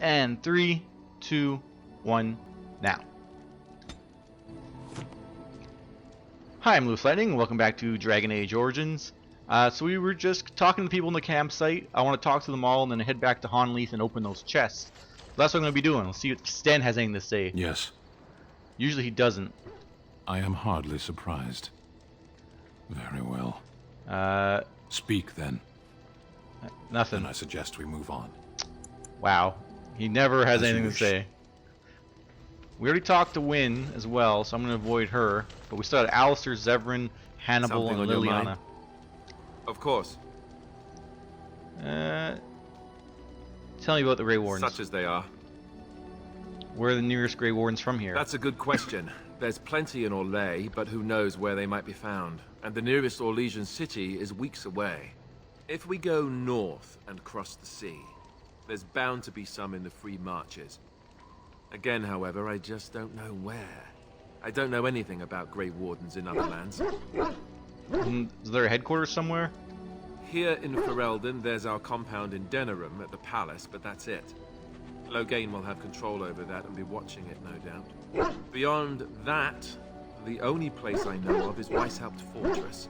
And 3, 2, 1, now. Hi, I'm LewisLightning. Welcome back to Dragon Age Origins. So we were just talking to people in the campsite. I want to talk to them all and then head back to Honnleath and open those chests. That's what I'm going to be doing. Let's see if Sten has anything to say. Yes. Usually he doesn't. I am hardly surprised. Very well. Speak then. Nothing. Then I suggest we move on. Wow. He never has As you anything to wish. say. We already talked to Wynne as well, so I'm going to avoid her. But we still had Alistair, Zevran, Hannibal, Something and on your Liliana. mind? Of course. Tell me about the Grey Wardens. Such as they are. Where are the nearest Grey Wardens from here? That's a good question. There's plenty in Orlais, but who knows where they might be found. And the nearest Orlesian city is weeks away. If we go north and cross the sea, there's bound to be some in the Free Marches. Again, however, I just don't know where. I don't know anything about Grey Wardens in other lands. Is there a headquarters somewhere? Here in Ferelden, there's our compound in Denerim at the palace, but that's it. Loghain will have control over that and be watching it, no doubt. Beyond that, the only place I know of is Weishaupt Fortress.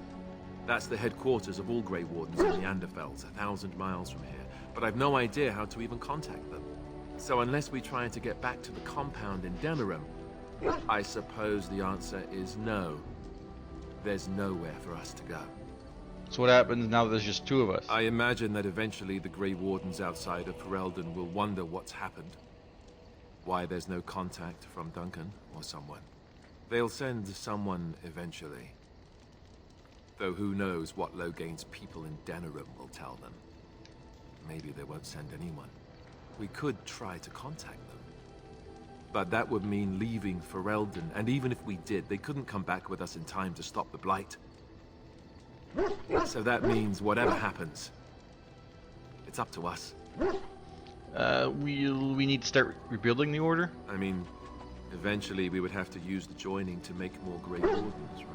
That's the headquarters of all Grey Wardens in the Anderfells, 1,000 miles from here. But I've no idea how to even contact them. So unless we try to get back to the compound in Denerim, I suppose the answer is no. There's nowhere for us to go. So what happens now that there's just two of us? I imagine that eventually the Grey Wardens outside of Ferelden will wonder what's happened. Why there's no contact from Duncan or someone. They'll send someone eventually. Though who knows what Loghain's people in Denerim will tell them. Maybe they won't send anyone. We could try to contact them. But that would mean leaving Ferelden, and even if we did, they couldn't come back with us in time to stop the Blight. So that means whatever happens, it's up to us. We need to start rebuilding the Order? I mean, eventually we would have to use the joining to make more Grey Wardens, right?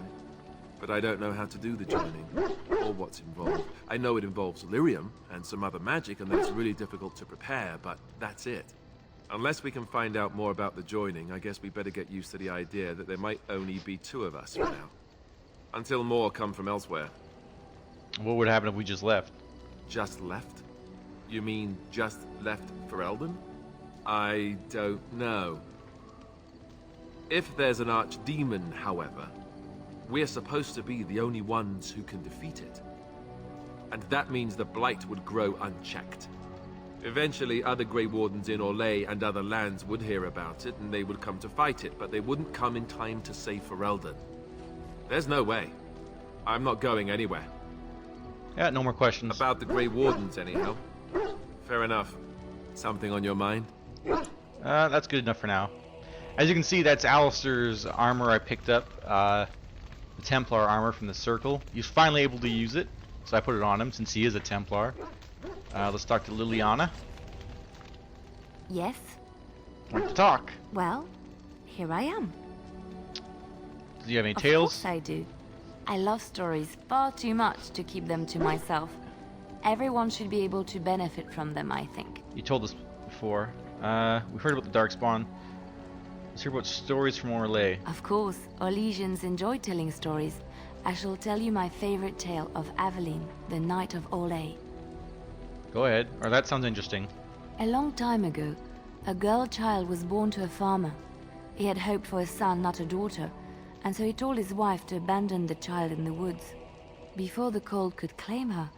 But I don't know how to do the joining, or what's involved. I know it involves lyrium and some other magic, and that it's really difficult to prepare, but that's it. Unless we can find out more about the joining, I guess we better get used to the idea that there might only be two of us for now. Until more come from elsewhere. What would happen if we just left? Just left? You mean just left Ferelden? I don't know. If there's an archdemon, however, we're supposed to be the only ones who can defeat it. And that means the Blight would grow unchecked. Eventually, other Grey Wardens in Orlais and other lands would hear about it, and they would come to fight it, but they wouldn't come in time to save Ferelden. There's no way. I'm not going anywhere. Yeah, no more questions. About the Grey Wardens, anyhow. Fair enough. Something on your mind? That's good enough for now. As you can see, that's Alistair's armor I picked up. The Templar armor from the Circle. He's finally able to use it, so I put it on him since he is a Templar. Let's talk to Liliana. Yes? Want to talk? Well, here I am. Do you have any Of tales? course I do. I love stories far too much to keep them to myself. Everyone should be able to benefit from them, I think. You told us before. We've heard about the Darkspawn. Let's hear about stories from Orlais. Of course, Orlesians enjoy telling stories. I shall tell you my favorite tale of Aveline, the Knight of Orlais. Go ahead. Or that sounds interesting. A long time ago, a girl child was born to a farmer. He had hoped for a son, not a daughter, and so he told his wife to abandon the child in the woods. Before the cold could claim her,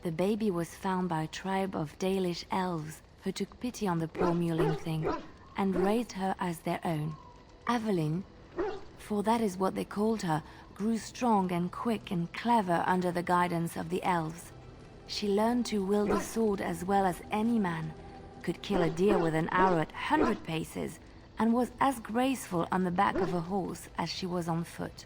the baby was found by a tribe of Dalish elves who took pity on the poor mewling thing and raised her as their own. Aveline, for that is what they called her, grew strong and quick and clever under the guidance of the elves. She learned to wield the sword as well as any man, could kill a deer with an arrow at 100 paces, and was as graceful on the back of a horse as she was on foot.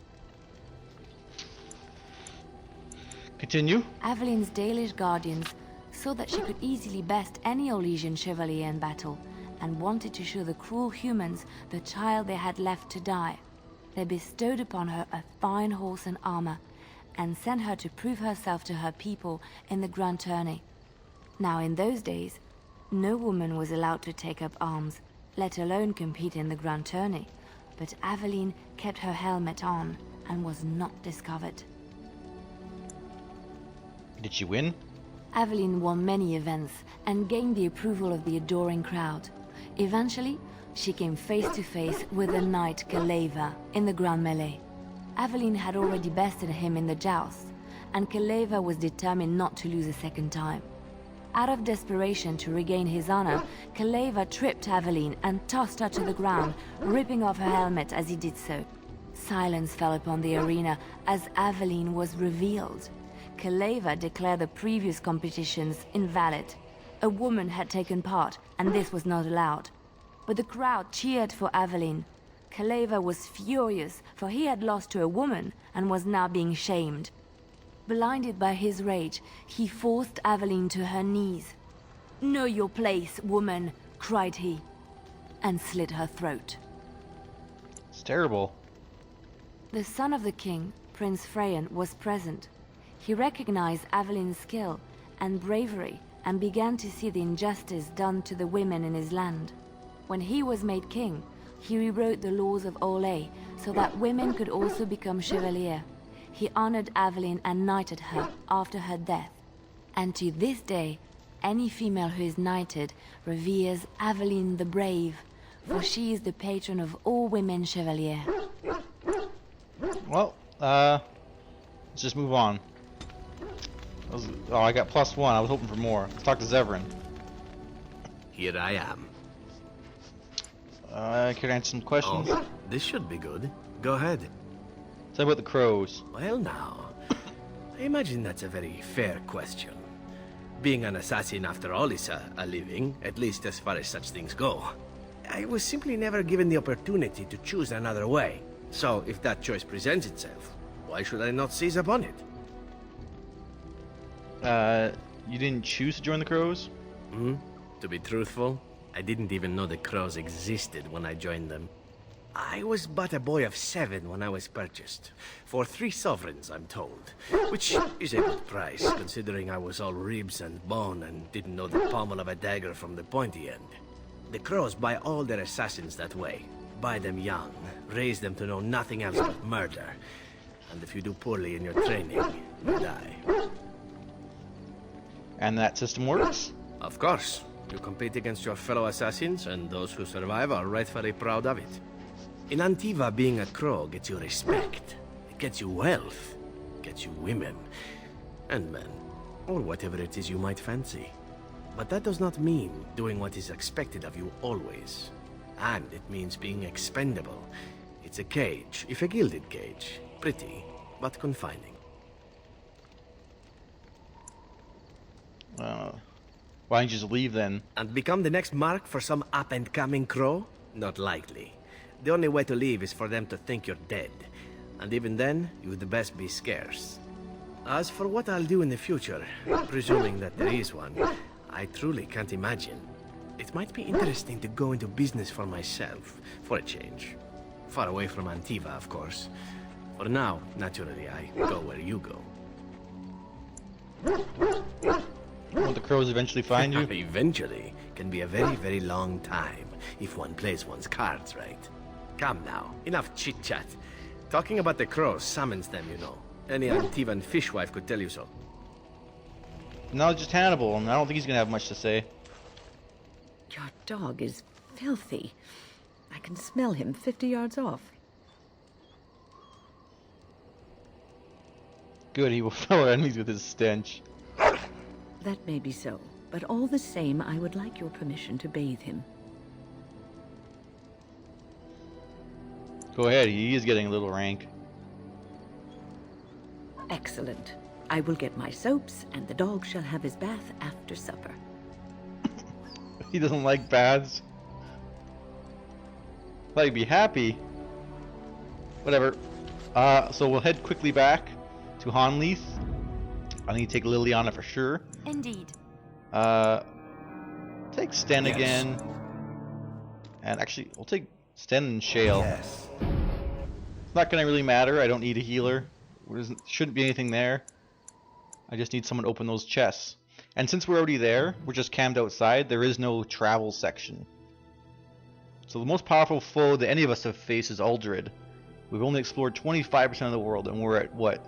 Continue. Aveline's Dalish guardians saw that she could easily best any Orlesian chevalier in battle, and wanted to show the cruel humans the child they had left to die. They bestowed upon her a fine horse and armor, and sent her to prove herself to her people in the Grand Tourney. Now in those days, No woman was allowed to take up arms, let alone compete in the grand tourney, but Aveline kept her helmet on and was not discovered. Did she win? Aveline won many events and gained the approval of the adoring crowd. Eventually, she came face to face with the knight Kaleva in the grand melee. Aveline had already bested him in the joust, and Kaleva was determined not to lose a second time. Out of desperation to regain his honor, Kaleva tripped Aveline and tossed her to the ground, ripping off her helmet as he did so. Silence fell upon the arena as Aveline was revealed. Kaleva declared the previous competitions invalid. A woman had taken part, and this was not allowed. But the crowd cheered for Aveline. Kaleva was furious, for he had lost to a woman and was now being shamed. Blinded by his rage, he forced Aveline to her knees. "Know your place, woman," cried he, and slit her throat. It's terrible. The son of the king, Prince Freyan, was present. He recognized Aveline's skill and bravery and began to see the injustice done to the women in his land. When he was made king, he rewrote the laws of Honnleath so that women could also become chevalier. He honored Aveline and knighted her after her death. And to this day, any female who is knighted reveres Aveline the Brave, for she is the patron of all women chevalier. Well, let's just move on. I got +1. I was hoping for more. Let's talk to Zevran. Here I am. Could I answer some questions? Oh, this should be good. Go ahead. Tell me about the crows. Well now, I imagine that's a very fair question. Being an assassin after all is a living, at least as far as such things go. I was simply never given the opportunity to choose another way. So if that choice presents itself, why should I not seize upon it? You didn't choose to join the crows? To be truthful, I didn't even know the crows existed when I joined them. I was but a boy of 7 when I was purchased. For 3 sovereigns, I'm told. Which is a good price, considering I was all ribs and bone and didn't know the pommel of a dagger from the pointy end. The crows buy all their assassins that way. Buy them young, raise them to know nothing else but murder. And if you do poorly in your training, you die. And that system works? Of course. You compete against your fellow assassins, and those who survive are rightfully proud of it. In Antiva, being a crow gets you respect. It gets you wealth. Gets you women. And men. Or whatever it is you might fancy. But that does not mean doing what is expected of you always. And it means being expendable. It's a cage, if a gilded cage. Pretty, but confining. Why don't you just leave then? And become the next mark for some up-and-coming crow? Not likely. The only way to leave is for them to think you're dead. And even then, you'd best be scarce. As for what I'll do in the future, presuming that there is one, I truly can't imagine. It might be interesting to go into business for myself, for a change. Far away from Antiva, of course. For now, naturally, I go where you go. Won't the crows eventually find you? Eventually can be a very, very long time, if one plays one's cards right. Come now, enough chit-chat. Talking about the crows summons them, you know. Any Antivan fishwife could tell you so. No, just Hannibal, and I don't think he's gonna have much to say. Your dog is filthy. I can smell him 50 yards off. Good, he will fill our enemies with his stench. That may be so, but all the same, I would like your permission to bathe him. Go ahead, he is getting a little rank. Excellent. I will get my soaps, and the dog shall have his bath after supper. He doesn't like baths. Thought he'd be happy. Whatever. So we'll head quickly back to Honnleath. I need to take Liliana for sure. Indeed. Take Sten again. And actually, we'll take Sten and Shale. Yes. It's not gonna really matter. I don't need a healer. Shouldn't be anything there. I just need someone to open those chests. And since we're already there, we're just camped outside, there is no travel section. So the most powerful foe that any of us have faced is Uldred. We've only explored 25% of the world, and we're at, what,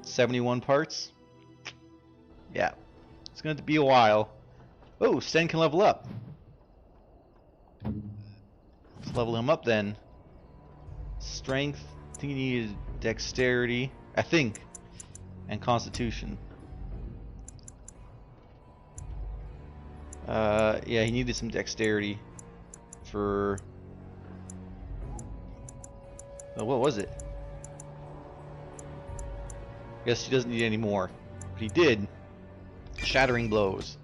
71 parts? Yeah. It's going to be a while. Oh, Sten can level up. Let's level him up then. Strength. I think he needed dexterity. I think. And constitution. Yeah, he needed some dexterity for... what was it? Guess he doesn't need any more. But he did. Shattering blows.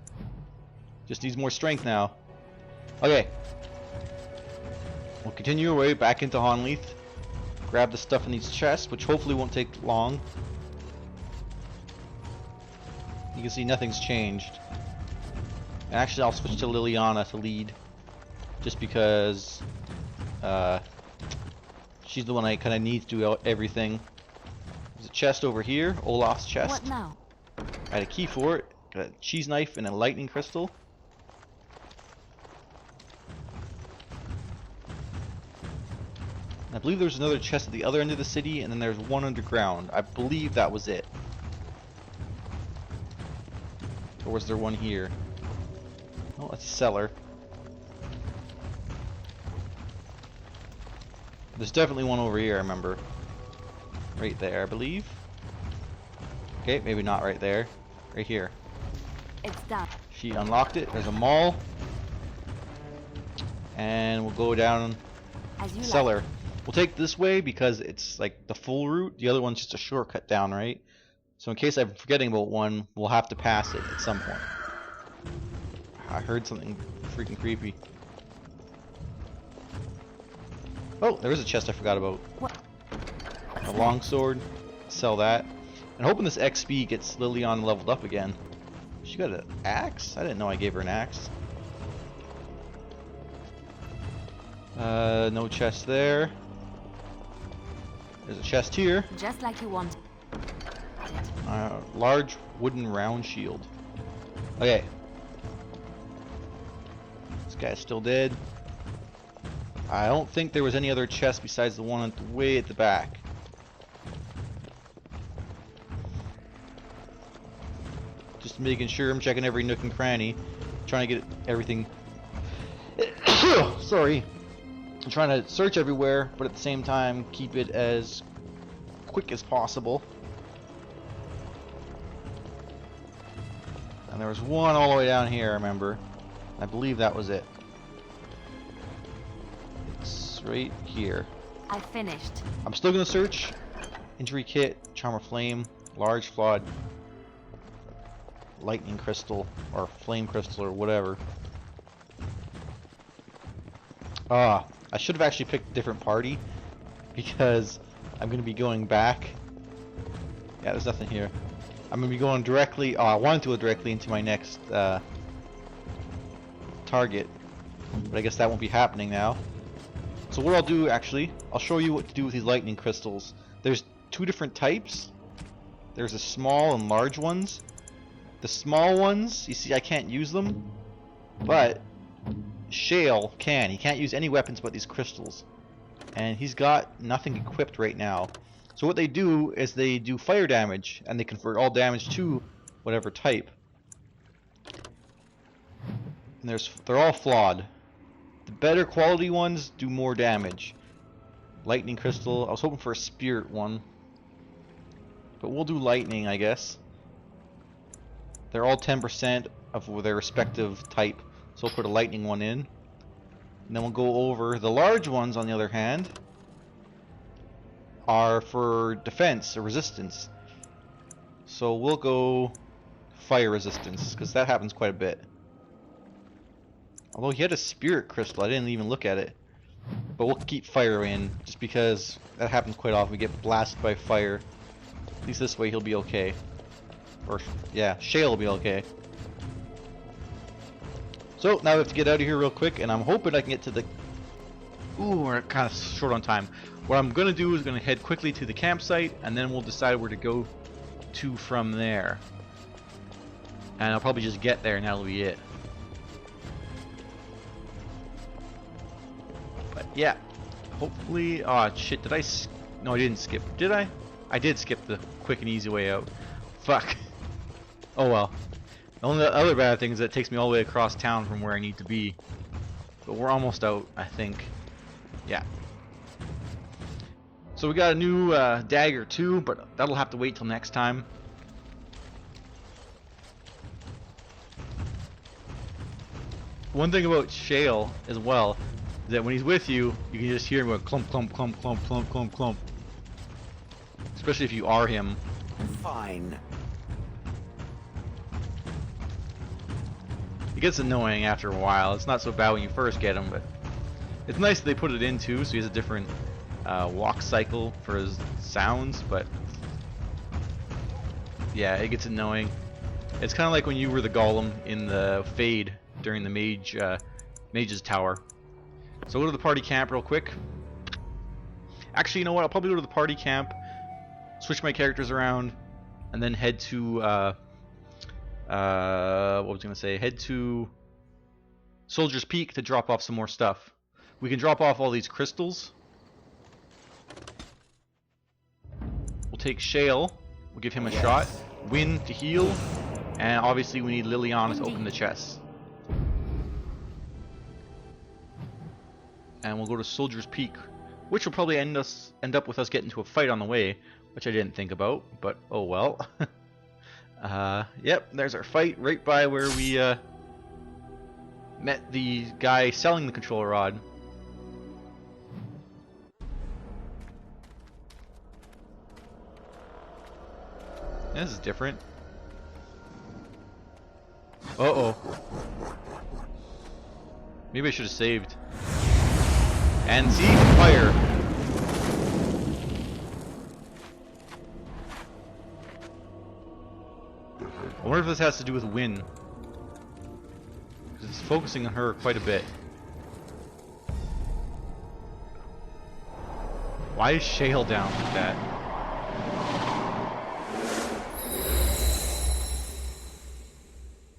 Just needs more strength now. Okay. We'll continue our way back into Honnleath. Grab the stuff in these chests, which hopefully won't take long. You can see nothing's changed. And actually, I'll switch to Liliana to lead. Just because... she's the one I kind of need to do everything. There's a chest over here. Olaf's chest. What now? I had a key for it. Got a cheese knife and a lightning crystal. I believe there's another chest at the other end of the city, and then there's one underground. I believe that was it. Or was there one here? Oh, that's a cellar. There's definitely one over here, I remember. Right there, I believe. Okay, maybe not right there. Right here. It's done. She unlocked it. There's a mall. And we'll go down As you cellar. like. We'll take this way because it's like the full route. The other one's just a shortcut down, right? So in case I'm forgetting about one, we'll have to pass it at some point. I heard something freaking creepy. Oh, there is a chest I forgot about. What? A longsword. Sell that. And hoping this XP gets Liliana leveled up again. She got an axe? I didn't know I gave her an axe. No chest there. There's a chest here. Just like you wanted. Large wooden round shield. Okay. This guy's still dead. I don't think there was any other chest besides the one way at the back. Just making sure I'm checking every nook and cranny. Trying to get everything... Sorry. I'm trying to search everywhere, but at the same time keep it as quick as possible. And there was one all the way down here, I remember. I believe that was it. It's right here. I finished. I'm still gonna search. Injury kit, charm of flame, large flawed lightning crystal or flame crystal or whatever. I should have actually picked a different party because I'm gonna be going back. Yeah, there's nothing here. I'm gonna be going directly. I wanted to go directly into my next target, but I guess that won't be happening now. So what I'll do, actually, I'll show you what to do with these lightning crystals. There's two different types. There's the small and large ones. The small ones, you see, I can't use them, but Shale can. He can't use any weapons but these crystals, and he's got nothing equipped right now. So what they do is they do fire damage, and they convert all damage to whatever type. And they're all flawed. The better quality ones do more damage. Lightning crystal. I was hoping for a spirit one, but we'll do lightning, I guess. They're all 10% of their respective type, so we'll put a lightning one in. And then we'll go over the large ones, on the other hand, are for defense or resistance. So we'll go fire resistance, because that happens quite a bit. Although he had a spirit crystal, I didn't even look at it. But we'll keep fire in, just because that happens quite often. We get blasted by fire. At least this way he'll be okay. Or, yeah, Shale will be okay. So, now we have to get out of here real quick, and I'm hoping I can get to the... Ooh, we're kind of short on time. What I'm going to do is going to head quickly to the campsite, and then we'll decide where to go to from there. And I'll probably just get there and that'll be it. But yeah, hopefully... Oh shit, did I... No, I didn't skip. Did I? I did skip the quick and easy way out. Fuck. Oh well. The only other bad thing is that it takes me all the way across town from where I need to be. But we're almost out, I think. Yeah. So we got a new dagger too, but that'll have to wait till next time. One thing about Shale as well is that when he's with you, you can just hear him go clump, clump, clump, clump, clump, clump, clump. Especially if you are him. Fine. It gets annoying after a while. It's not so bad when you first get him, but it's nice that they put it in too, so he has a different walk cycle for his sounds, but yeah, it gets annoying. It's kind of like when you were the golem in the Fade during the mage's tower. So go to the party camp real quick. Actually, you know what? I'll probably go to the party camp, switch my characters around, and then head to what was I gonna say? Head to Soldier's Peak to drop off some more stuff. We can drop off all these crystals. We'll take Shale. We'll give him a shot. Wynne to heal, and obviously we need Liliana to open the chest. And we'll go to Soldier's Peak, which will probably end up with us getting to a fight on the way, which I didn't think about, but oh well. Yep, there's our fight right by where we met the guy selling the controller rod. This is different. Uh-oh. Maybe I should have saved. And see, fire. I wonder if this has to do with Wynne, because it's focusing on her quite a bit. Why is Shale down like that?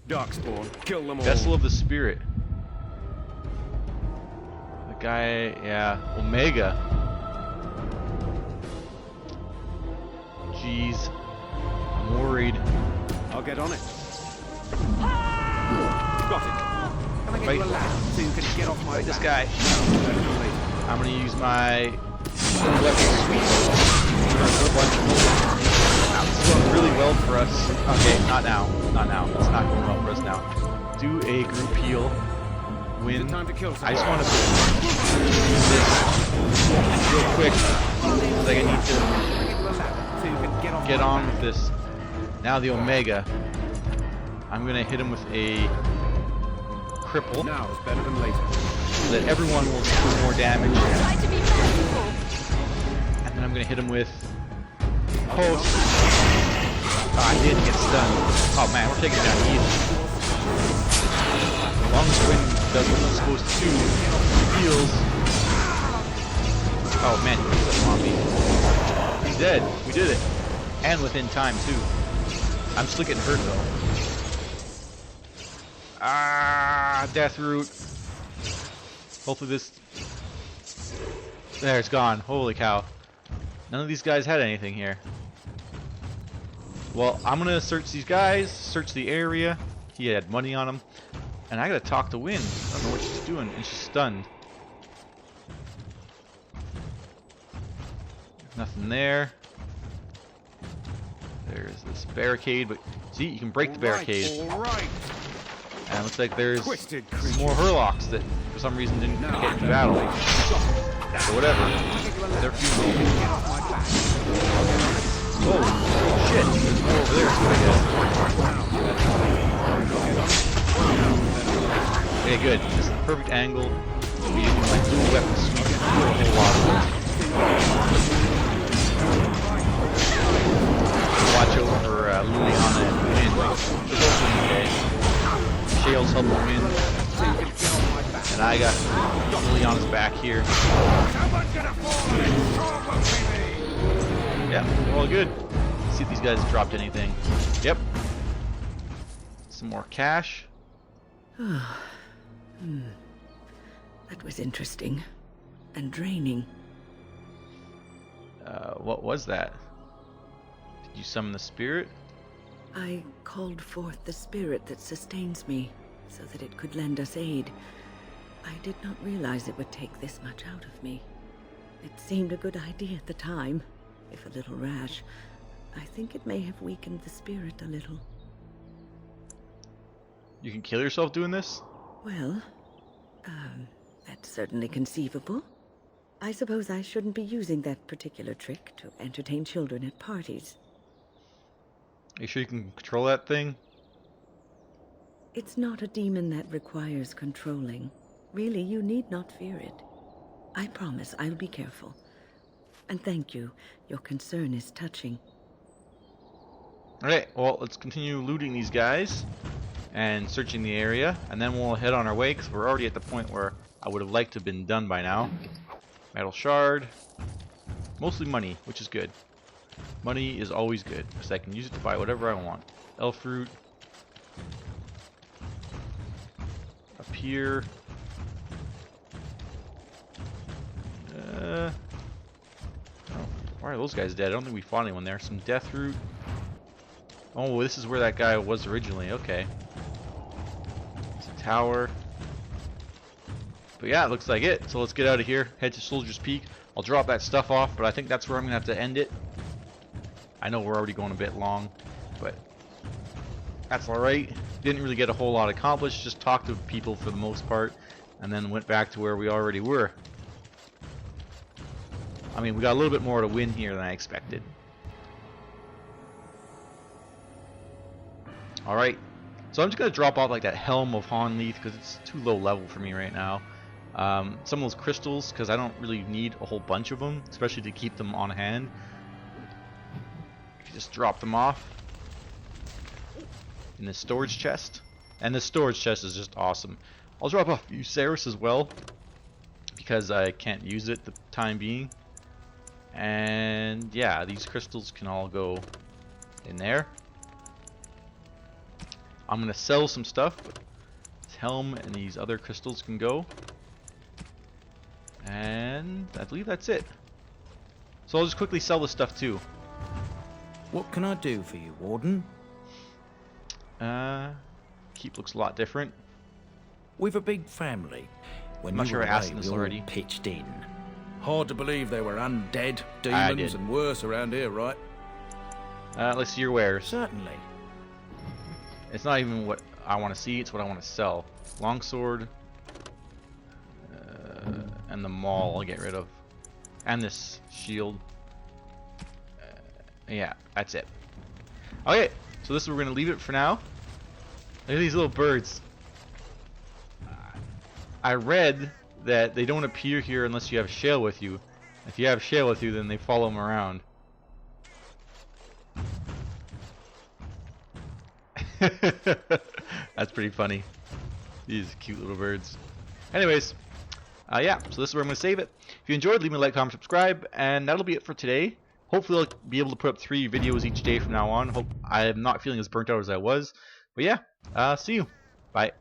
Darkspawn, kill them all. Vessel of the Spirit. The guy, yeah, Omega. Jeez, I'm worried. I'll get on it. Got it. Can I get you a ladder so you can get off my Fight this back? guy. I'm gonna use my weapon sweep. It's going really well for us. Okay, not now. Not now. It's not going well for us now. Do a group heal. Wynne. Time to kill I just want to do this real quick. Like I need to get on with this. Now the Omega. I'm gonna hit him with a cripple. Now is better than later. So that everyone will do more damage. And then I'm gonna hit him with Pulse. Oh, I didn't get stunned. Oh man, we're taking it down easy. As long as Wynne does what he's supposed to do, heals. Oh man, he's on me. He's dead. We did it. And within time too. I'm still getting hurt though. Ah, death root. Hopefully this... There, it's gone. Holy cow. None of these guys had anything here. Well, I'm gonna search these guys, search the area. He had money on him. And I gotta talk to Wynne. I don't know what she's doing, and she's stunned. Nothing there. There's this barricade, but see, you can break the barricade. All right. And it looks like there's Twisted some more Hurlocks that for some reason didn't get into battle. So whatever. They're funeral. Oh, shit. There's more over there too, I guess. Okay, good. This is the perfect angle. We use my dual weapon sweep to do a whole lot of them. Watch over for Liliana and Wynne. They're both doing okay. Shale's helping Wynne. And I got Liliana's back here. Yeah, all good. Let's see if these guys dropped anything. Yep. some more cash. That was interesting. And draining. What was that? Did you summon the spirit? I called forth the spirit that sustains me, so that it could lend us aid. I did not realize it would take this much out of me. It seemed a good idea at the time, if a little rash. I think it may have weakened the spirit a little. You can kill yourself doing this? Well, that's certainly conceivable. I suppose I shouldn't be using that particular trick to entertain children at parties. Are you sure you can control that thing? It's not a demon that requires controlling. Really, you need not fear it. I promise I'll be careful. And thank you. Your concern is touching. Alright, well, let's continue looting these guys and searching the area, and then we'll head on our way, because we're already at the point where I would have liked to have been done by now. Metal shard. Mostly money, which is good. Money is always good, because I can use it to buy whatever I want. Elf fruit. Up here. Oh, why are those guys dead? I don't think we fought anyone there. Some death root. Oh, this is where that guy was originally. Okay. It's a tower. But yeah, it looks like it. So let's get out of here. Head to Soldier's Peak. I'll drop that stuff off, but I think that's where I'm going to have to end it. I know we're already going a bit long, but that's alright. Didn't really get a whole lot accomplished. Just talked to people for the most part, and then went back to where we already were. I mean, we got a little bit more to win here than I expected. Alright, so I'm just going to drop off like that Helm of Honnleath because it's too low level for me right now. Some of those crystals, because I don't really need a whole bunch of them, especially to keep them on hand. Just drop them off in the storage chest. And the storage chest is just awesome. I'll drop off Euceris as well, because I can't use it the time being. And yeah, these crystals can all go in there. I'm gonna sell some stuff. This helm and these other crystals can go. And I believe that's it. So I'll just quickly sell this stuff too. What can I do for you, Warden? Keep looks a lot different. We've a big family. When I'm not you sure were I asked away, this we all already. pitched in. Hard to believe they were undead, I demons, did. and worse around here, right? Let's see your wares. Certainly. It's not even what I want to see, it's what I want to sell. Longsword. And the maul I'll get rid of. And this shield. Yeah, that's it. Okay, so this is where we're going to leave it for now. Look at these little birds. I read that they don't appear here unless you have Shale with you. If you have Shale with you, then they follow them around. That's pretty funny. These cute little birds. Anyways, yeah, so this is where I'm going to save it. If you enjoyed, leave me a like, comment, subscribe, and that'll be it for today. Hopefully I'll be able to put up 3 videos each day from now on. I'm not feeling as burnt out as I was. But yeah, see you. Bye.